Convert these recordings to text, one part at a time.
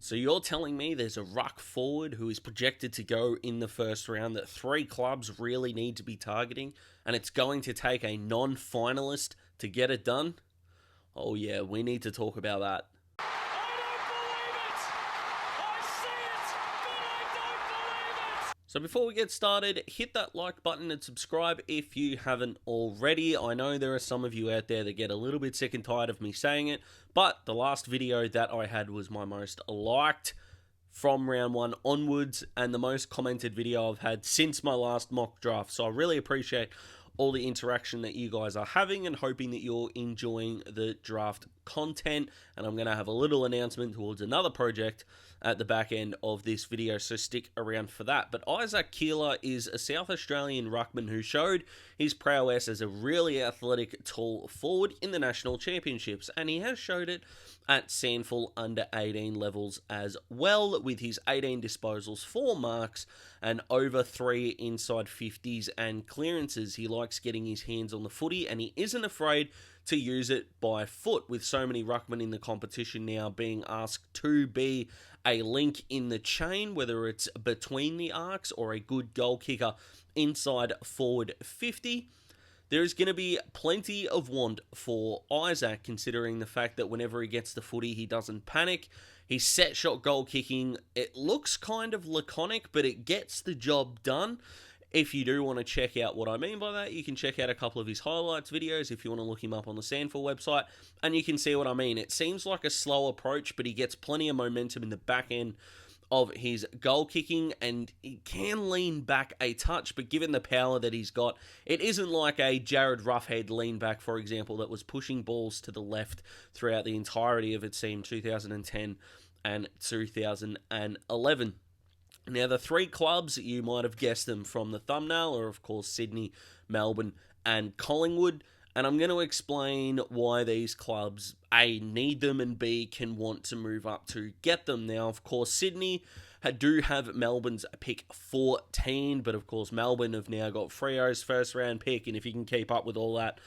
So you're telling me there's a ruck forward who is projected to go in the first round that three clubs really need to be targeting, and it's going to take a non-finalist to get it done? Oh yeah, we need to talk about that. So before we get started, hit that like button and subscribe if you haven't already. I know there are some of you out there that get a little bit sick and tired of me saying it, but the last video that I had was my most liked from round one onwards and the most commented video I've had since my last mock draft. So I really appreciate all the interaction that you guys are having and hoping that you're enjoying the draft content. And I'm going to have a little announcement towards another project at the back end of this video, so stick around for that. But Isaac Keeler is a South Australian ruckman who showed his prowess as a really athletic, tall forward in the national championships, and he has showed it at Sandful under 18 levels as well, with his 18 disposals, 4 marks, and over 3 inside 50s and clearances. He likes getting his hands on the footy, and he isn't afraid to use it by foot, with so many ruckmen in the competition now being asked to be a link in the chain, whether it's between the arcs or a good goal kicker inside forward 50. There's going to be plenty of want for Isaac, considering the fact that whenever he gets the footy, he doesn't panic. His set shot goal kicking, it looks kind of laconic, but it gets the job done. If you do want to check out what I mean by that, you can check out a couple of his highlights videos if you want to look him up on the Sandful website, and you can see what I mean. It seems like a slow approach, but he gets plenty of momentum in the back end of his goal kicking, and he can lean back a touch, but given the power that he's got, it isn't like a Jared Roughhead lean back, for example, that was pushing balls to the left throughout the entirety of its team 2010 and 2011. Now, the three clubs, you might have guessed them from the thumbnail, are of course Sydney, Melbourne, and Collingwood. And I'm going to explain why these clubs, A, need them, and B, can want to move up to get them. Now, of course, Sydney do have Melbourne's pick 14, but of course, Melbourne have now got Freo's first round pick, and if you can keep up with all that,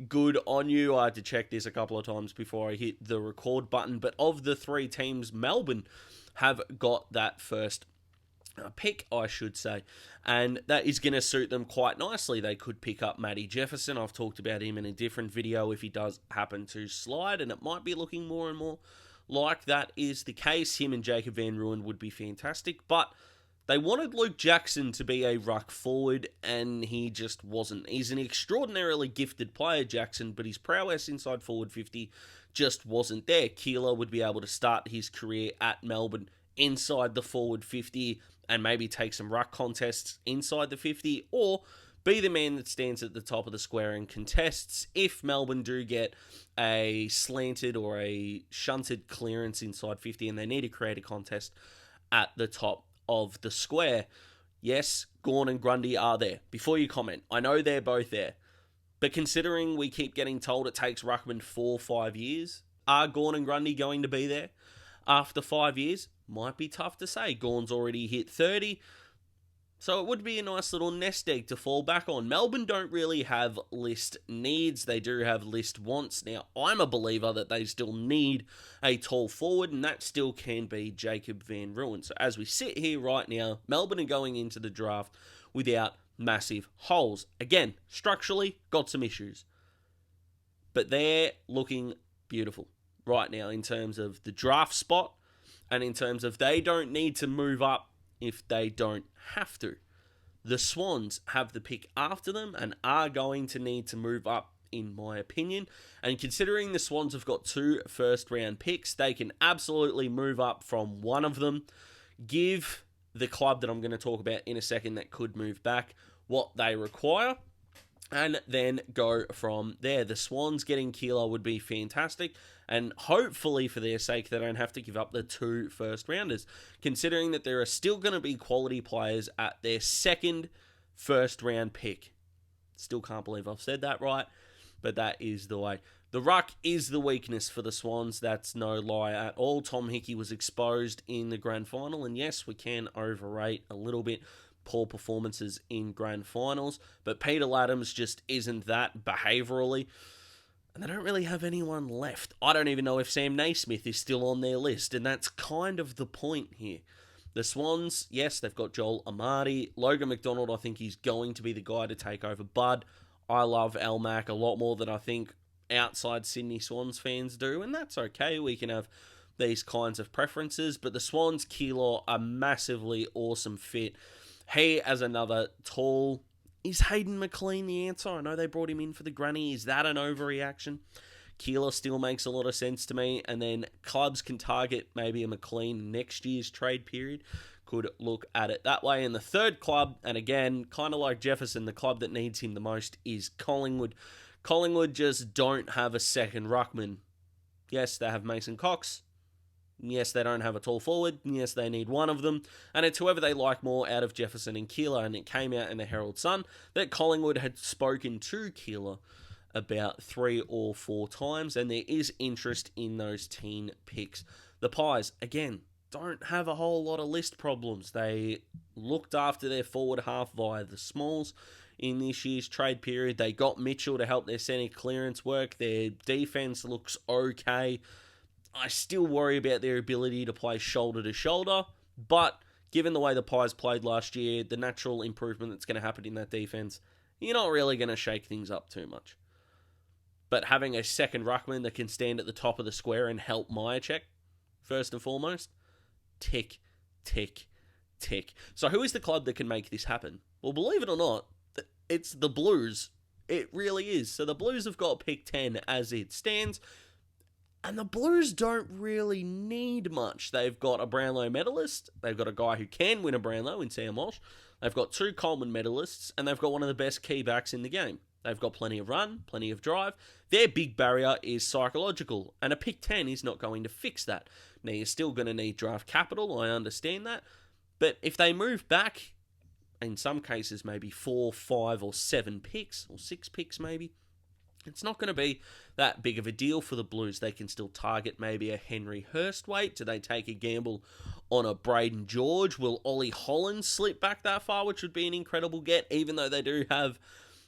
good on you. I had to check this a couple of times before I hit the record button, but of the three teams, Melbourne have got that first pick, I should say, and that is going to suit them quite nicely. They could pick up Matty Jefferson. I've talked about him in a different video if he does happen to slide, and it might be looking more and more like that is the case. Him and Jacob Van Ruin would be fantastic, but they wanted Luke Jackson to be a ruck forward, and he just wasn't. He's an extraordinarily gifted player, Jackson, but his prowess inside forward 50 just wasn't there. Keeler would be able to start his career at Melbourne inside the forward 50 and maybe take some ruck contests inside the 50, or be the man that stands at the top of the square and contests if Melbourne do get a slanted or a shunted clearance inside 50 and they need to create a contest at the top of the square. Yes, Gawn and Grundy are there. Before you comment, I know they're both there, but considering we keep getting told it takes ruckman 4 or 5 years, are Gawn and Grundy going to be there after 5 years? Might be tough to say. Gawn's already hit 30, so it would be a nice little nest egg to fall back on. Melbourne don't really have list needs. They do have list wants. Now, I'm a believer that they still need a tall forward, and that still can be Jacob Van Ruin. So as we sit here right now, Melbourne are going into the draft without massive holes. Again, structurally, got some issues, but they're looking beautiful right now in terms of the draft spot, and in terms of they don't need to move up if they don't have to. The Swans have the pick after them and are going to need to move up, in my opinion. And considering the Swans have got 2 first-round picks, they can absolutely move up from one of them, give the club that I'm going to talk about in a second that could move back what they require, and then go from there. The Swans getting Keeler would be fantastic, and hopefully for their sake they don't have to give up the 2 first-rounders, considering that there are still going to be quality players at their second first-round pick. Still can't believe I've said that right, but that is the way. The ruck is the weakness for the Swans, that's no lie at all. Tom Hickey was exposed in the grand final, and yes, we can overrate a little bit poor performances in grand finals, but Peter Laddams just isn't that behaviourally. And they don't really have anyone left. I don't even know if Sam Naismith is still on their list, and that's kind of the point here. The Swans, yes, they've got Joel Amati. Logan McDonald, I think he's going to be the guy to take over Bud. I love Al Mack a lot more than I think outside Sydney Swans fans do, and that's okay. We can have these kinds of preferences, but the Swans, Keeler, a massively awesome fit. He, as another tall... Is Hayden McLean the answer? I know they brought him in for the granny. Is that an overreaction? Keeler still makes a lot of sense to me. And then clubs can target maybe a McLean next year's trade period. Could look at it that way. And the third club, and again, kind of like Jefferson, the club that needs him the most is Collingwood. Collingwood just don't have a second ruckman. Yes, they have Mason Cox. Yes, they don't have a tall forward. Yes, they need one of them. And it's whoever they like more out of Jefferson and Keeler. And it came out in the Herald Sun that Collingwood had spoken to Keeler about 3 or 4 times. And there is interest in those teen picks. The Pies, again, don't have a whole lot of list problems. They looked after their forward half via the Smalls in this year's trade period. They got Mitchell to help their centre clearance work. Their defence looks okay. I still worry about their ability to play shoulder to shoulder, but given the way the Pies played last year, the natural improvement that's going to happen in that defense, you're not really going to shake things up too much. But having a second ruckman that can stand at the top of the square and help Myercheck, first and foremost, tick, tick, tick. So who is the club that can make this happen? Well, believe it or not, it's the Blues. It really is. So the Blues have got pick 10 as it stands. And the Blues don't really need much. They've got a Brownlow medalist. They've got a guy who can win a Brownlow in Sam Walsh. They've got 2 Coleman medalists. And they've got one of the best key backs in the game. They've got plenty of run, plenty of drive. Their big barrier is psychological. And a pick 10 is not going to fix that. Now, you're still going to need draft capital. I understand that. But if they move back, in some cases maybe 4, 5 or 7 picks, or 6 picks maybe, it's not going to be that big of a deal for the Blues. They can still target maybe a Henry Hurstwaite. Do they take a gamble on a Braden George? Will Ollie Holland slip back that far, which would be an incredible get, even though they do have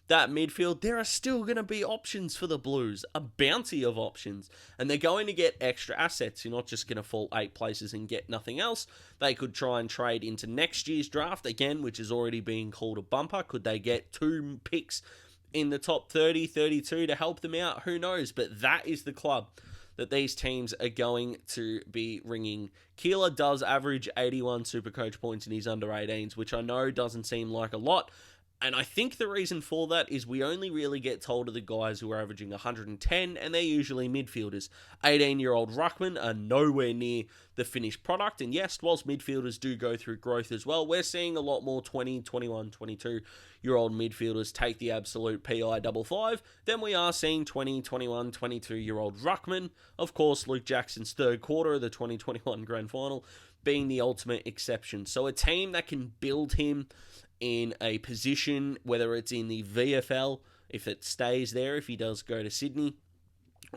that midfield? There are still going to be options for the Blues, a bounty of options, and they're going to get extra assets. You're not just going to fall 8 places and get nothing else. They could try and trade into next year's draft, again, which is already being called a bumper. Could they get 2 picks in the top 30, 32 to help them out? Who knows? But that is the club that these teams are going to be ringing. Keeler does average 81 Supercoach points in his under-18s, which I know doesn't seem like a lot. And I think the reason for that is we only really get told of the guys who are averaging 110, and they're usually midfielders. 18-year-old ruckmen are nowhere near the finished product. And yes, whilst midfielders do go through growth as well, we're seeing a lot more 20, 21, 22-year-old midfielders take the absolute PI 55 than we are seeing 20, 21, 22-year-old ruckmen. Of course, Luke Jackson's third quarter of the 2021 Grand Final being the ultimate exception. So a team that can build him in a position, whether it's in the VFL, if it stays there, if he does go to Sydney,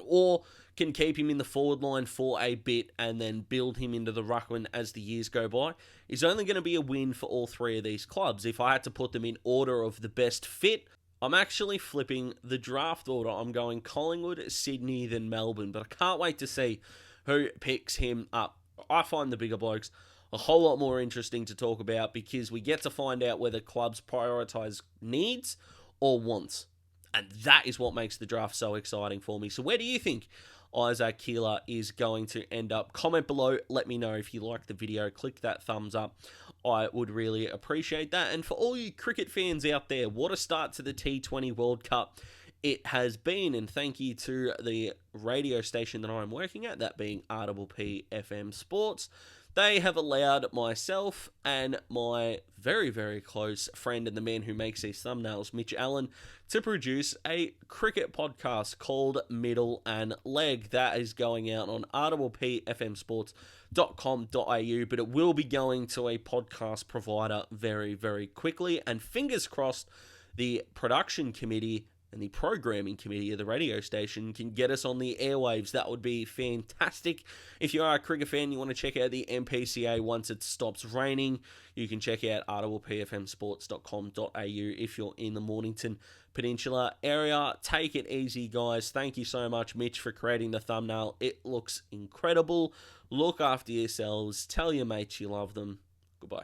or can keep him in the forward line for a bit and then build him into the ruckman as the years go by, is only going to be a win for all 3 of these clubs. If I had to put them in order of the best fit, I'm actually flipping the draft order. I'm going Collingwood, Sydney, then Melbourne, but I can't wait to see who picks him up. I find the bigger blokes a whole lot more interesting to talk about because we get to find out whether clubs prioritise needs or wants. And that is what makes the draft so exciting for me. So where do you think Isaac Keeler is going to end up? Comment below. Let me know if you liked the video. Click that thumbs up. I would really appreciate that. And for all you cricket fans out there, what a start to the T20 World Cup it has been. And thank you to the radio station that I'm working at, that being RPP FM Sports. They have allowed myself and my very, very close friend and the man who makes these thumbnails, Mitch Allen, to produce a cricket podcast called Middle and Leg. That is going out on rppfmsports.com.au, but it will be going to a podcast provider very, very quickly. And fingers crossed, the production committee and the programming committee of the radio station can get us on the airwaves, that would be fantastic. If you are a cricket fan, you want to check out the NPCA once it stops raining, you can check out artawapfmsports.com.au if you're in the Mornington Peninsula area. Take it easy, guys. Thank you so much, Mitch, for creating the thumbnail. It looks incredible. Look after yourselves. Tell your mates you love them. Goodbye.